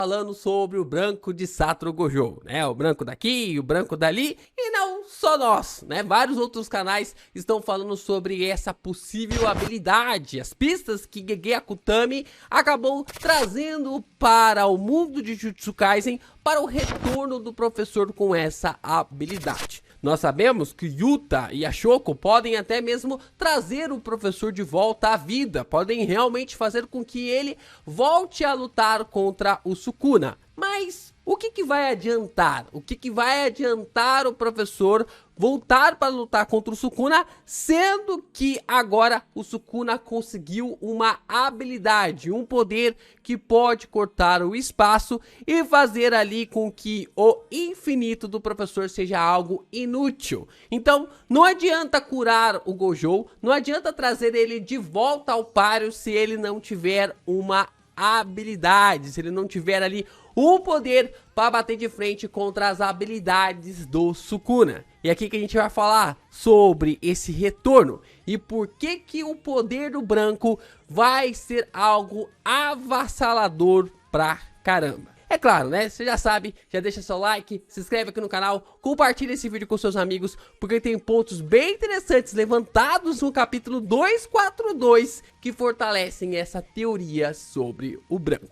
falando sobre o branco de Satoru Gojo, né? O branco daqui, o branco dali, e não só nós, né? Vários outros canais estão falando sobre essa possível habilidade, as pistas que Gege Akutami acabou trazendo para o mundo de Jujutsu Kaisen para o retorno do professor com essa habilidade. Nós sabemos que Yuta e a Shoko podem até mesmo trazer o professor de volta à vida, podem realmente fazer com que ele volte a lutar contra o Sukuna. Mas o que vai adiantar? O que vai adiantar o professor voltar para lutar contra o Sukuna, sendo que agora o Sukuna conseguiu uma habilidade, um poder que pode cortar o espaço e fazer ali com que o infinito do professor seja algo inútil. Então não adianta curar o Gojo, não adianta trazer ele de volta ao páreo se ele não tiver uma habilidade, se ele não tiver ali um poder para bater de frente contra as habilidades do Sukuna. E aqui que a gente vai falar sobre esse retorno e por que o poder do branco vai ser algo avassalador pra caramba. É claro, né? Você já sabe, já deixa seu like, se inscreve aqui no canal, compartilha esse vídeo com seus amigos, porque tem pontos bem interessantes levantados no capítulo 242 que fortalecem essa teoria sobre o branco.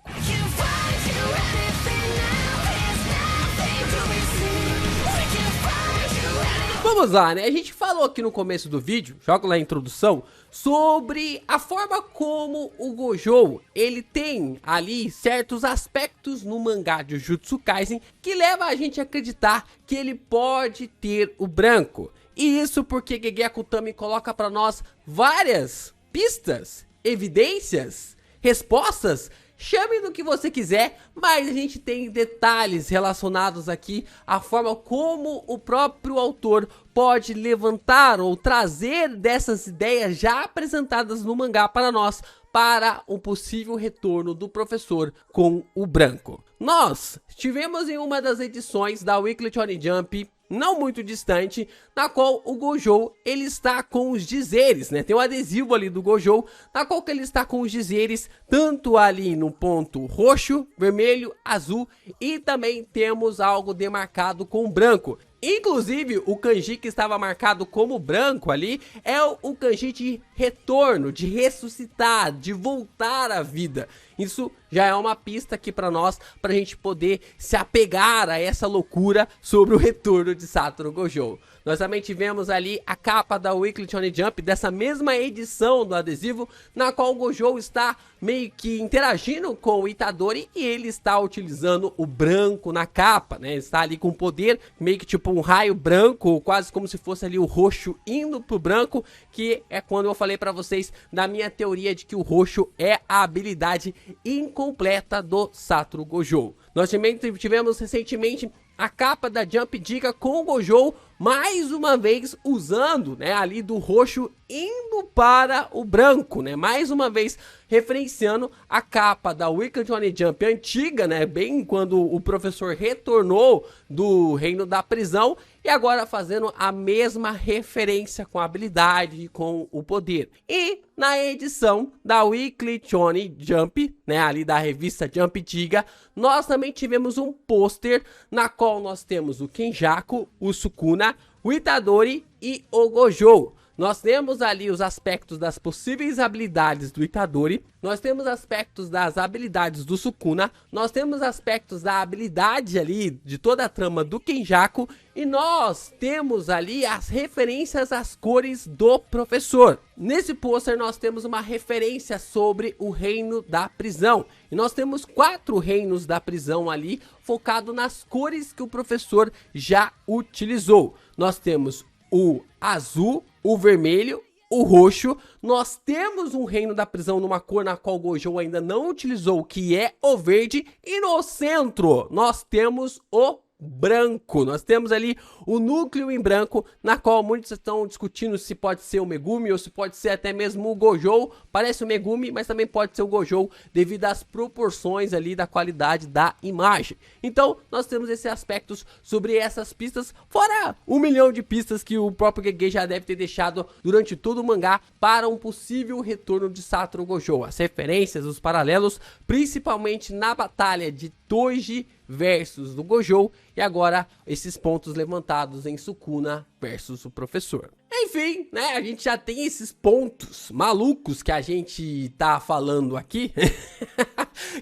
Vamos lá, né? A gente falou aqui no começo do vídeo, jogo lá a introdução, sobre a forma como o Gojo, ele tem ali certos aspectos no mangá de Jujutsu Kaisen que leva a gente a acreditar que ele pode ter o branco. E isso porque Gege Akutami coloca pra nós várias pistas, evidências, respostas. Chame do que você quiser, mas a gente tem detalhes relacionados aqui à forma como o próprio autor pode levantar ou trazer dessas ideias já apresentadas no mangá para nós, para um possível retorno do professor com o branco. Nós tivemos em uma das edições da Weekly Shonen Jump, não muito distante, na qual o Gojo, ele está com os dizeres, né? Tem um adesivo ali do Gojo, na qual que ele está com os dizeres, tanto ali no ponto roxo, vermelho, azul, e também temos algo demarcado com branco. Inclusive, o kanji que estava marcado como branco ali é o kanji de retorno, de ressuscitar, de voltar à vida. Isso já é uma pista aqui para nós, para a gente poder se apegar a essa loucura sobre o retorno de Satoru Gojo. Nós também tivemos ali a capa da Weekly Shonen Jump, dessa mesma edição do adesivo, na qual o Gojo está meio que interagindo com o Itadori e ele está utilizando o branco na capa, né? Ele está ali com poder, meio que tipo um raio branco, quase como se fosse ali o roxo indo pro branco, que é quando eu falei para vocês da minha teoria de que o roxo é a habilidade incompleta do Satoru Gojo. Nós também tivemos recentemente a capa da Jump Diga com o Gojo, mais uma vez usando, né, ali do roxo indo para o branco, né, mais uma vez referenciando a capa da Weekly Shonen Jump antiga, né, bem quando o professor retornou do reino da prisão, e agora fazendo a mesma referência com a habilidade e com o poder. E na edição da Weekly Shonen Jump, né, ali da revista Jump Diga, nós também tivemos um pôster na qual nós temos o Kenjaku, o Sukuna, o Itadori e o Gojo. Nós temos ali os aspectos das possíveis habilidades do Itadori, nós temos aspectos das habilidades do Sukuna, nós temos aspectos da habilidade ali de toda a trama do Kenjaku e nós temos ali as referências às cores do professor. Nesse pôster nós temos uma referência sobre o reino da prisão e nós temos 4 reinos da prisão ali focado nas cores que o professor já utilizou. Nós temos o azul, o vermelho, o roxo. Nós temos um reino da prisão numa cor na qual o Gojo ainda não utilizou, que é o verde. E no centro nós temos o branco. Nós temos ali o núcleo em branco, na qual muitos estão discutindo se pode ser o Megumi ou se pode ser até mesmo o Gojo. Parece o Megumi, mas também pode ser o Gojo devido às proporções ali da qualidade da imagem. Então, nós temos esses aspectos sobre essas pistas, fora 1 milhão de pistas que o próprio Gege já deve ter deixado durante todo o mangá para um possível retorno de Satoru Gojo. As referências, os paralelos, principalmente na batalha de Toji versus do Gojo, e agora esses pontos levantados em Sukuna versus o professor. Enfim, né, a gente já tem esses pontos malucos que a gente tá falando aqui,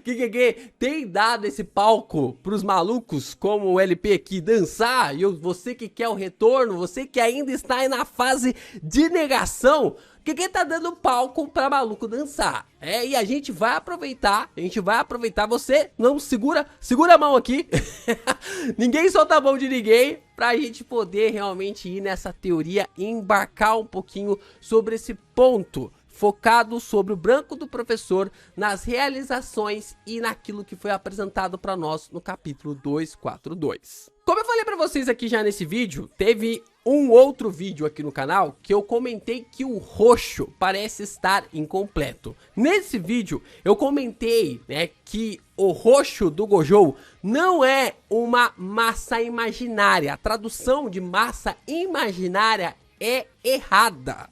que tem dado esse palco pros malucos como o LP aqui dançar, e você que quer o retorno, você que ainda está aí na fase de negação, que tá dando palco pra maluco dançar. E a gente vai aproveitar, você não segura a mão aqui, ninguém solta a mão de ninguém, pra gente poder realmente ir nessa teoria e embarcar um pouquinho sobre esse ponto, focado sobre o branco do professor, nas realizações e naquilo que foi apresentado para nós no capítulo 242. Como eu falei para vocês aqui já nesse vídeo, teve um outro vídeo aqui no canal que eu comentei que o roxo parece estar incompleto. Nesse vídeo eu comentei, né, que o roxo do Gojo não é uma massa imaginária. A tradução de massa imaginária é errada,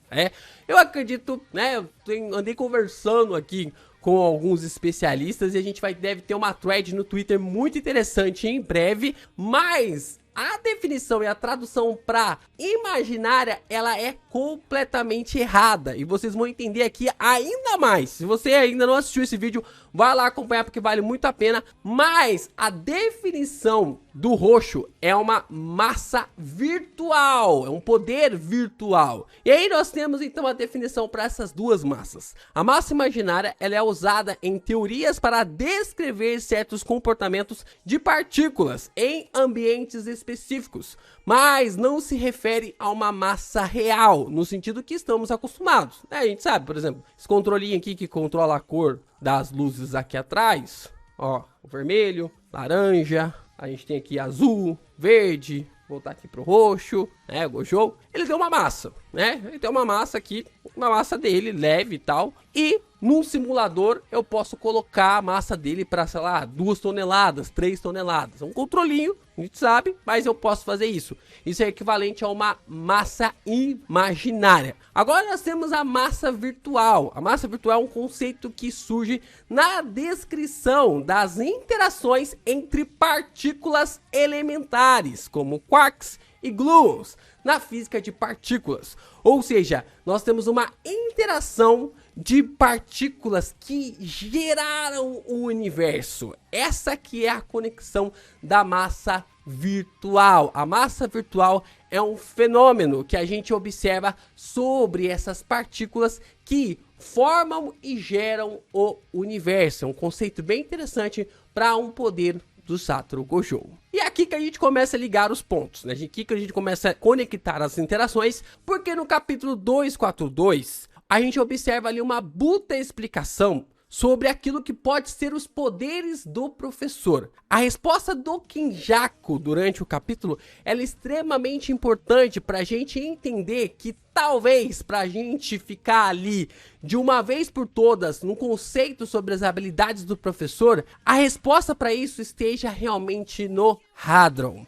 Eu acredito, né, eu andei conversando aqui com alguns especialistas e a gente deve ter uma thread no Twitter muito interessante em breve, mas a definição e a tradução para imaginária, ela é completamente errada. E vocês vão entender aqui ainda mais. Se você ainda não assistiu esse vídeo, vai lá acompanhar porque vale muito a pena. Mas a definição do roxo é uma massa virtual, é um poder virtual. E aí nós temos então a definição para essas duas massas. A massa imaginária, ela é usada em teorias para descrever certos comportamentos de partículas em ambientes específicos, mas não se refere a uma massa real, no sentido que estamos acostumados. A gente sabe, por exemplo, esse controlinho aqui que controla a cor das luzes aqui atrás, ó, o vermelho, laranja, a gente tem aqui azul, verde, voltar aqui pro roxo, o Gojo, ele tem uma massa, ele tem uma massa aqui, uma massa dele leve e tal, e num simulador eu posso colocar a massa dele para, sei lá, 2 toneladas, 3 toneladas, é um controlinho, a gente sabe, mas eu posso fazer isso. Isso é equivalente a uma massa imaginária. Agora nós temos a massa virtual. A massa virtual é um conceito que surge na descrição das interações entre partículas elementares, como quarks e gluons, na física de partículas. Ou seja, nós temos uma interação de partículas que geraram o universo. Essa que é a conexão da massa virtual. A massa virtual é um fenômeno que a gente observa sobre essas partículas que formam e geram o universo. É um conceito bem interessante para um poder do Satoru Gojo. E é aqui que a gente começa a ligar os pontos, Aqui que a gente começa a conectar as interações, porque no capítulo 242 a gente observa ali uma bruta explicação sobre aquilo que pode ser os poderes do professor. A resposta do Kinjaku durante o capítulo ela é extremamente importante para a gente entender que talvez para a gente ficar ali de uma vez por todas no conceito sobre as habilidades do professor, a resposta para isso esteja realmente no Hadron,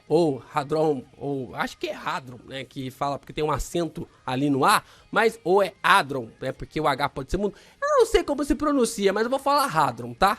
ou Hadron, ou acho que é Hadron, que fala porque tem um acento ali no A, mas ou é Hadron, porque o H pode ser muito, eu não sei como se pronuncia, mas eu vou falar Hadron, tá?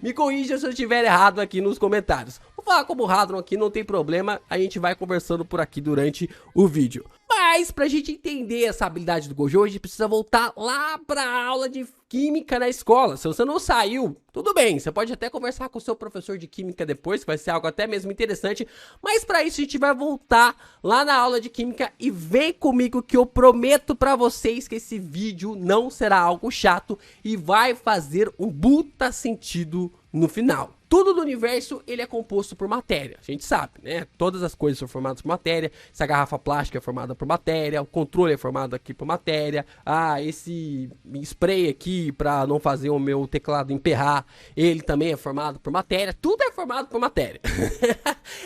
Me corrija se eu estiver errado aqui nos comentários. Vou falar como Hadron aqui, não tem problema, a gente vai conversando por aqui durante o vídeo. Mas pra gente entender essa habilidade do Gojo, a gente precisa voltar lá pra aula de química na escola. Se você não saiu, tudo bem, você pode até conversar com o seu professor de química depois, que vai ser algo até mesmo interessante. Mas pra isso a gente vai voltar lá na aula de química e vem comigo que eu prometo pra vocês que esse vídeo não será algo chato e vai fazer um puta sentido no final. Tudo do universo, ele é composto por matéria, a gente sabe, Todas as coisas são formadas por matéria, essa garrafa plástica é formada por matéria, o controle é formado aqui por matéria, esse spray aqui aqui para não fazer o meu teclado emperrar, ele também é formado por matéria, tudo é formado por matéria.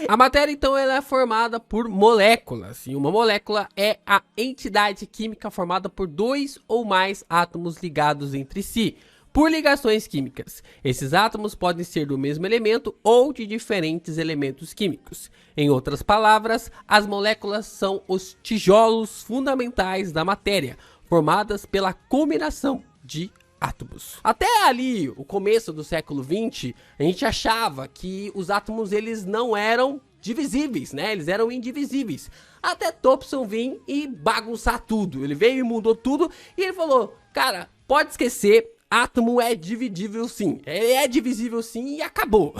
A matéria, então, ela é formada por moléculas, e uma molécula é a entidade química formada por 2 ou mais átomos ligados entre si, por ligações químicas. Esses átomos podem ser do mesmo elemento ou de diferentes elementos químicos. Em outras palavras, as moléculas são os tijolos fundamentais da matéria, formadas pela combinação de átomos. Até ali, o começo do século XX, a gente achava que os átomos eles não eram divisíveis, né? Eles eram indivisíveis. Até Thomson vir e bagunçar tudo. Ele veio e mudou tudo e ele falou, cara, pode esquecer, átomo é dividível sim, ele é divisível sim e acabou.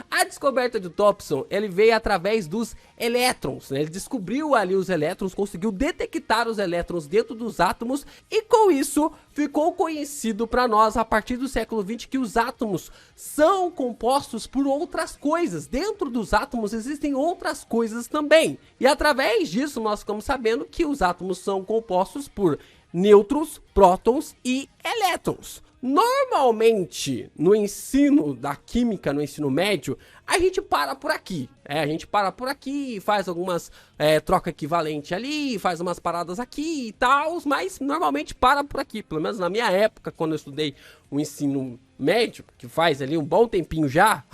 A descoberta de Thomson, ele veio através dos elétrons, né? Ele descobriu ali os elétrons, conseguiu detectar os elétrons dentro dos átomos e com isso ficou conhecido para nós a partir do século XX que os átomos são compostos por outras coisas. Dentro dos átomos existem outras coisas também. E através disso nós ficamos sabendo que os átomos são compostos por nêutrons, prótons e elétrons. Normalmente, no ensino da química, no ensino médio, a gente para por aqui. A gente para por aqui, faz algumas troca equivalente ali, faz umas paradas aqui e tal, mas normalmente para por aqui. Pelo menos na minha época, quando eu estudei o ensino médio, que faz ali um bom tempinho já,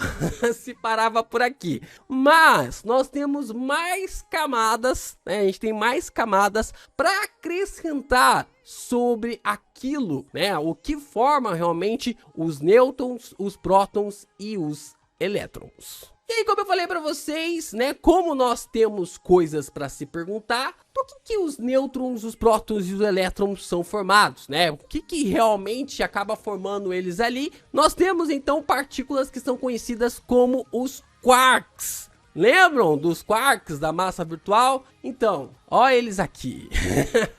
se parava por aqui. Mas nós temos mais camadas, né? A gente tem mais camadas para acrescentar sobre aquilo, né? O que forma realmente os nêutrons, os prótons e os elétrons. E aí, como eu falei para vocês, né, como nós temos coisas para se perguntar, por que os nêutrons, os prótons e os elétrons são formados, né? O que realmente acaba formando eles ali? Nós temos então partículas que são conhecidas como os quarks. Lembram dos quarks da massa virtual? Então, olha eles aqui.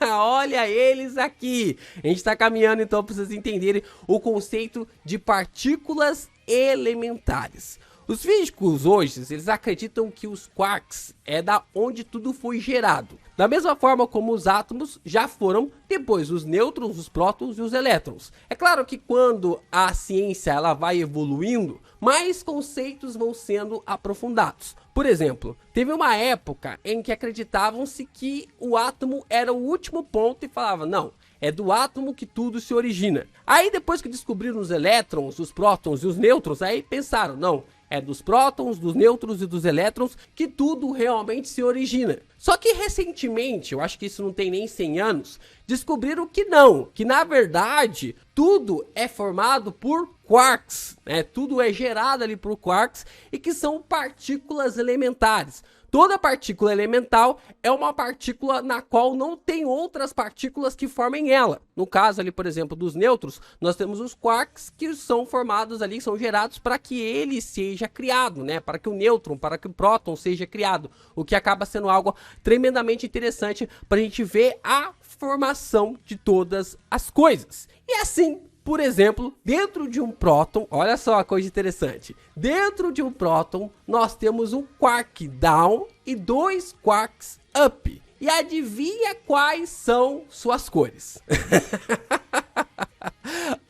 Olha eles aqui. A gente está caminhando então para vocês entenderem o conceito de partículas elementares. Os físicos hoje, eles acreditam que os quarks é da onde tudo foi gerado. Da mesma forma como os átomos já foram depois os nêutrons, os prótons e os elétrons. É claro que quando a ciência ela vai evoluindo, mais conceitos vão sendo aprofundados. Por exemplo, teve uma época em que acreditavam-se que o átomo era o último ponto e falavam, não, é do átomo que tudo se origina. Aí depois que descobriram os elétrons, os prótons e os nêutrons, aí pensaram, não, é dos prótons, dos nêutrons e dos elétrons que tudo realmente se origina. Só que recentemente, eu acho que isso não tem nem 100 anos, descobriram que não, que na verdade tudo é formado por quarks, né? Tudo é gerado ali por quarks e que são partículas elementares. Toda partícula elemental é uma partícula na qual não tem outras partículas que formem ela. No caso ali, por exemplo, dos nêutrons, nós temos os quarks que são formados ali, são gerados para que ele seja criado, né? Para que o nêutron, para que o próton seja criado. O que acaba sendo algo tremendamente interessante para a gente ver a formação de todas as coisas. E assim, por exemplo, dentro de um próton, olha só a coisa interessante. Dentro de um próton, nós temos um quark down e 2 quarks up. E adivinha quais são suas cores?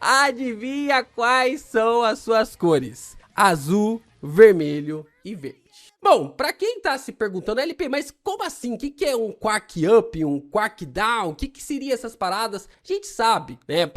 Adivinha quais são as suas cores? Azul, vermelho e verde. Bom, para quem tá se perguntando, LP, mas como assim? O que é um quark up, um quark down? O que seria essas paradas? A gente sabe, né?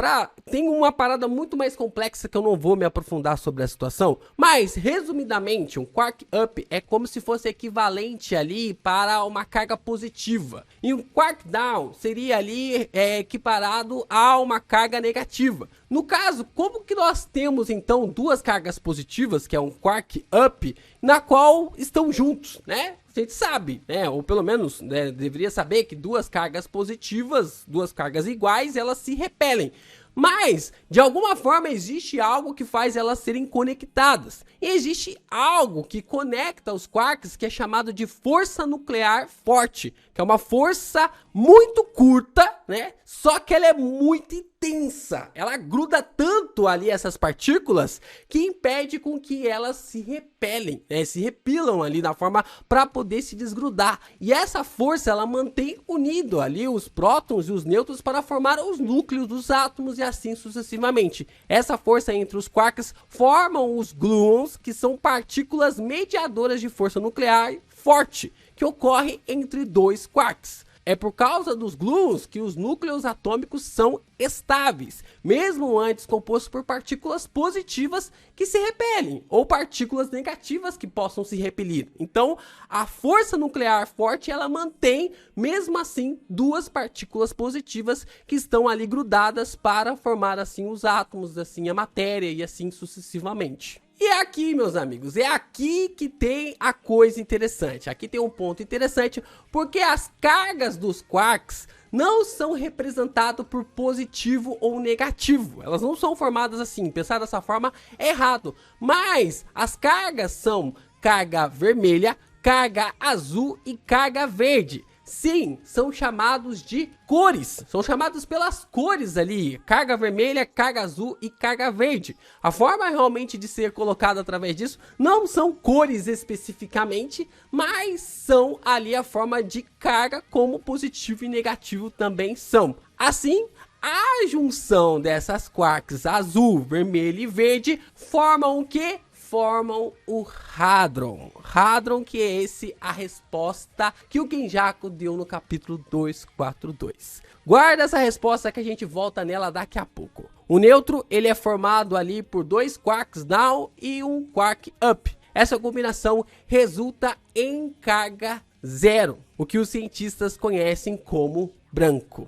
Tem uma parada muito mais complexa que eu não vou me aprofundar sobre a situação, mas resumidamente, um quark up é como se fosse equivalente ali para uma carga positiva. E um quark down seria ali equiparado a uma carga negativa. No caso, como que nós temos então duas cargas positivas, que é um quark up, na qual estão juntos, né? A gente sabe, né? Ou pelo menos deveria saber que duas cargas positivas, duas cargas iguais, elas se repelem. Mas, de alguma forma, existe algo que faz elas serem conectadas. E existe algo que conecta os quarks que é chamado de força nuclear forte, que é uma força muito curta, né? Só que ela é muito intensa. densa, ela gruda tanto ali essas partículas que impede com que elas se repelem, né, se repilam ali da forma para poder se desgrudar. E essa força ela mantém unido ali os prótons e os nêutrons para formar os núcleos dos átomos e assim sucessivamente. Essa força entre os quarks formam os gluons, que são partículas mediadoras de força nuclear forte que ocorre entre dois quarks. É por causa dos gluons que os núcleos atômicos são estáveis, mesmo antes compostos por partículas positivas que se repelem, ou partículas negativas que possam se repelir. Então, a força nuclear forte, ela mantém, mesmo assim, duas partículas positivas que estão ali grudadas para formar, assim, os átomos, assim, a matéria e assim sucessivamente. E é aqui, meus amigos, é aqui que tem a coisa interessante. Aqui tem um ponto interessante, porque as cargas dos quarks não são representadas por positivo ou negativo. Elas não são formadas assim, pensar dessa forma é errado. Mas as cargas são carga vermelha, carga azul e carga verde. Sim, são chamados de cores, são chamados pelas cores ali, carga vermelha, carga azul e carga verde. A forma realmente de ser colocada através disso não são cores especificamente, mas são ali a forma de carga, como positivo e negativo também são. Assim, a junção dessas quarks azul, vermelho e verde formam o quê? Formam o hadron. Hadron, que é a resposta que o Kenjaku deu no capítulo 242. Guarda essa resposta que a gente volta nela daqui a pouco. O nêutron, ele é formado ali por dois quarks down e um quark up. Essa combinação resulta em carga zero, o que os cientistas conhecem como branco.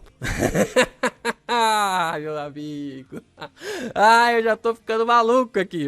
Ah, meu amigo. Ah, eu já tô ficando maluco aqui.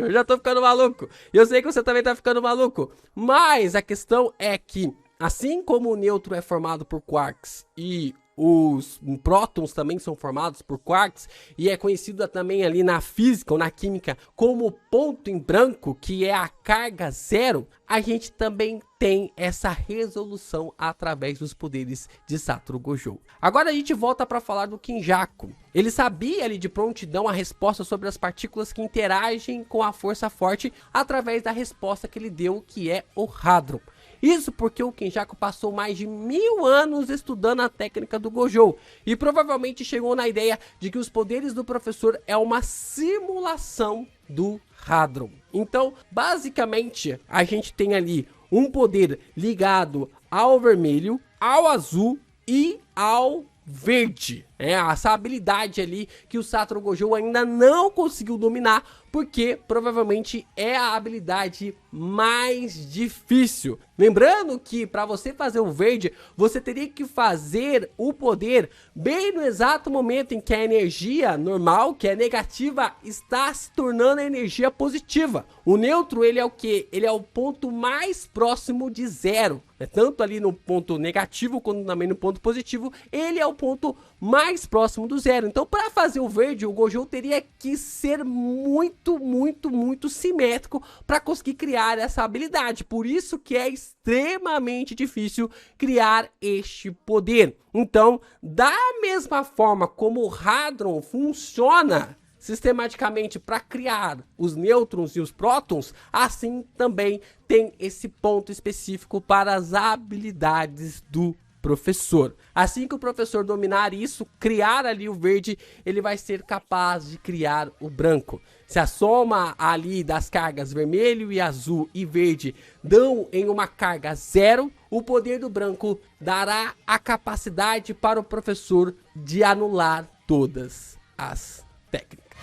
Eu sei que você também tá ficando maluco. Mas a questão é que, assim como o nêutron é formado por quarks e os prótons também são formados por quarks, e é conhecido também ali na física ou na química como ponto em branco, que é a carga zero, a gente também tem essa resolução através dos poderes de Satoru Gojo. Agora a gente volta para falar do Kenjaku. Ele sabia ali de prontidão a resposta sobre as partículas que interagem com a força forte através da resposta que ele deu, que é o hadron. Isso porque o Kenjaku passou mais de 1000 anos estudando a técnica do Gojo e provavelmente chegou na ideia de que os poderes do professor é uma simulação do hadron. Então, basicamente, a gente tem ali um poder ligado ao vermelho, ao azul e ao verde. Essa habilidade ali que o Satoru Gojo ainda não conseguiu dominar, porque provavelmente é a habilidade mais difícil. Lembrando que para você fazer o verde, você teria que fazer o poder bem no exato momento em que a energia normal, que é negativa, está se tornando a energia positiva. O neutro, ele é o que? Ele é o ponto mais próximo de zero. Tanto ali no ponto negativo, quanto também no ponto positivo, ele é o ponto mais próximo do zero. Então, para fazer o verde, o Gojo teria que ser muito simétrico para conseguir criar essa habilidade. Por isso que é extremamente difícil criar este poder. Então, da mesma forma como o hadron funciona sistematicamente para criar os nêutrons e os prótons, assim também tem esse ponto específico para as habilidades do professor. Assim que o professor dominar isso, criar ali o verde, ele vai ser capaz de criar o branco. Se a soma ali das cargas vermelho e azul e verde dão em uma carga zero, o poder do branco dará a capacidade para o professor de anular todas as técnicas.